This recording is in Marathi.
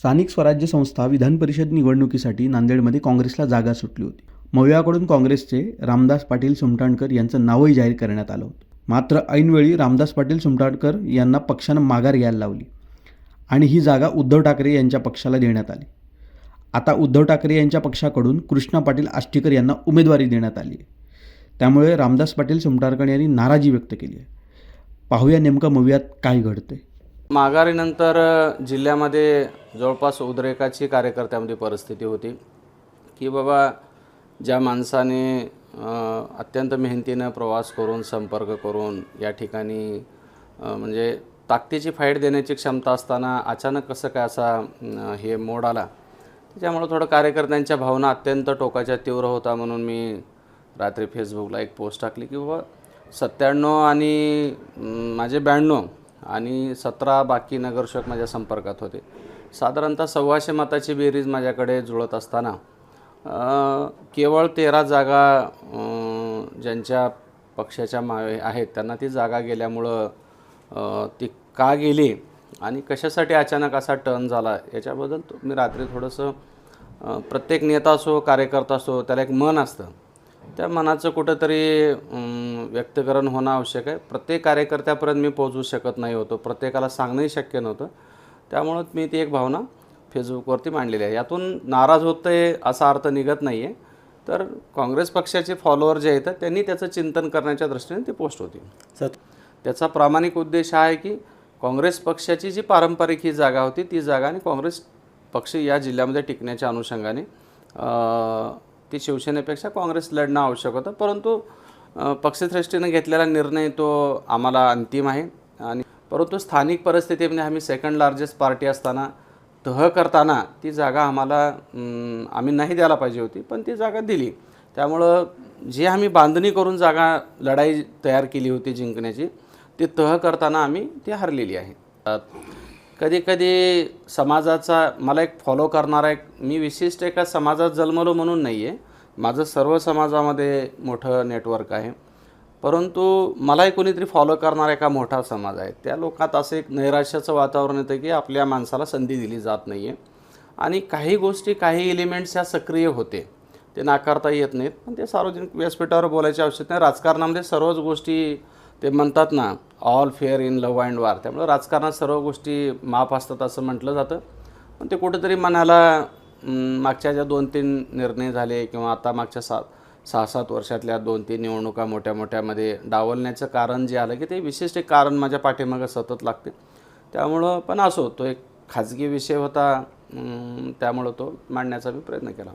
स्थानिक स्वराज्य संस्था विधान परिषद निवडणुकीसाठी नांदेडमध्ये काँग्रेसला जागा सुटली होती. मवियाकडून काँग्रेसचे रामदास पाटील सुमटाणकर यांचं नावही जाहीर करण्यात आलं होतं. मात्र ऐनवेळी रामदास पाटील सुमटाणकर यांना पक्षानं माघार घ्यायला लावली आणि ही जागा उद्धव ठाकरे यांच्या पक्षाला देण्यात आली. आता उद्धव ठाकरे यांच्या पक्षाकडून कृष्णा पाटील आष्टीकर यांना उमेदवारी देण्यात आली आहे. त्यामुळे रामदास पाटील सुमटाणकर यांनी नाराजी व्यक्त केली आहे. पाहूया नेमकं मवियात काय घडतंय. माघारीनंतर जिल्ह्यामध्ये जवळपास उद्रेकाची कार्यकर्त्यामध्ये परिस्थिती होती की बाबा ज्या माणसाने अत्यंत मेहनतीनं प्रवास करून संपर्क करून या ठिकाणी म्हणजे ताकदीची फाईट देण्याची क्षमता असताना अचानक कसं काय असा हे मोड आला, त्याच्यामुळं थोडं कार्यकर्त्यांच्या भावना अत्यंत टोकाच्या तीव्र होता. म्हणून मी रात्री फेसबुकला एक पोस्ट टाकली की बाबा 97 आणि माझे 92 आणि 17 बाकी नगरसेवक माझ्या संपर्कात होते. साधारणतः 125 मताची बेरीज माझ्याकडे जुळत असताना केवळ 13 जागा ज्यांच्या पक्षाच्या मावे आहेत त्यांना ती जागा गेल्यामुळं ती का गेली आणि कशासाठी अचानक असा टर्न झाला याच्याबद्दल मी रात्री थोडंसं प्रत्येक नेता असो कार्यकर्ता असो त्याला एक मन असतं, त्या मनाचं कुठंतरी व्यक्तकरण होणं आवश्यक आहे. प्रत्येक कार्यकर्त्यापर्यंत मी पोहोचू शकत नाही होतो, प्रत्येकाला सांगणंही शक्य नव्हतं. त्यामुळं मी ती एक भावना फेसबुकवरती मांडलेली आहे. यातून नाराज होतं असा अर्थ निघत नाही आहे. तर काँग्रेस पक्षाचे फॉलोअर जे आहेत त्यांनी त्याचं चिंतन करण्याच्या दृष्टीने ती पोस्ट होती. त्याचा प्रामाणिक उद्देश हा आहे की काँग्रेस पक्षाची जी पारंपरिक ही जागा होती ती जागा आणि काँग्रेस पक्ष या जिल्ह्यामध्ये टिकण्याच्या अनुषंगाने ती शिवसेनेपेक्षा काँग्रेस लढणं आवश्यक होतं. परंतु पक्षश्रेष्ठीनं घेतलेला निर्णय तो आम्हाला अंतिम आहे. आणि परंतु स्थानिक परिस्थितीमध्ये आम्ही सेकंड लार्जेस्ट पार्टी असताना तह करताना ती जागा आम्हाला आम्ही नाही द्यायला पाहिजे होती, पण ती जागा दिली. त्यामुळं जी आम्ही बांधणी करून जागा लढाई तयार केली होती जिंकण्याची, ती तह करताना आम्ही ती हरलेली आहे. कधीकधी समाजाचा मला एक फॉलो करणारा एक मी विशिष्ट एका समाजात जन्मलो म्हणून नाही आहे, माझं सर्व समाजामध्ये मोठं नेटवर्क आहे. परंतु मलाही कोणीतरी फॉलो करणारा एका मोठा समाज आहे. त्या लोकात असं एक नैराश्याचं वातावरण येतं की आपल्या माणसाला संधी दिली जात नाही आहे आणि काही गोष्टी काही एलिमेंट्स ह्या सक्रिय होते, ते नाकारता येत नाहीत. पण ते सार्वजनिक व्यासपीठावर बोलायची आवश्यकता नाही. राजकारणामध्ये सर्वच गोष्टी ते म्हणतात ना all fair in love and war, त्यामुळे राजकारणात सर्व गोष्टी माफ असतात असं म्हटलं जातं. पण ते कुठंतरी मनाला मागच्या ज्या 2-3 निर्णय झाले किंवा आता मागच्या 6-7 वर्षातल्या 2-3 निवडणुका मोठ्या मोठ्यामध्ये डावलण्याचं कारण जे आलं की ते विशिष्ट एक कारण माझ्या पाठीमागं सतत लागते. त्यामुळं पण असो तो एक खाजगी विषय होता, त्यामुळं तो मांडण्याचा मी प्रयत्न केला.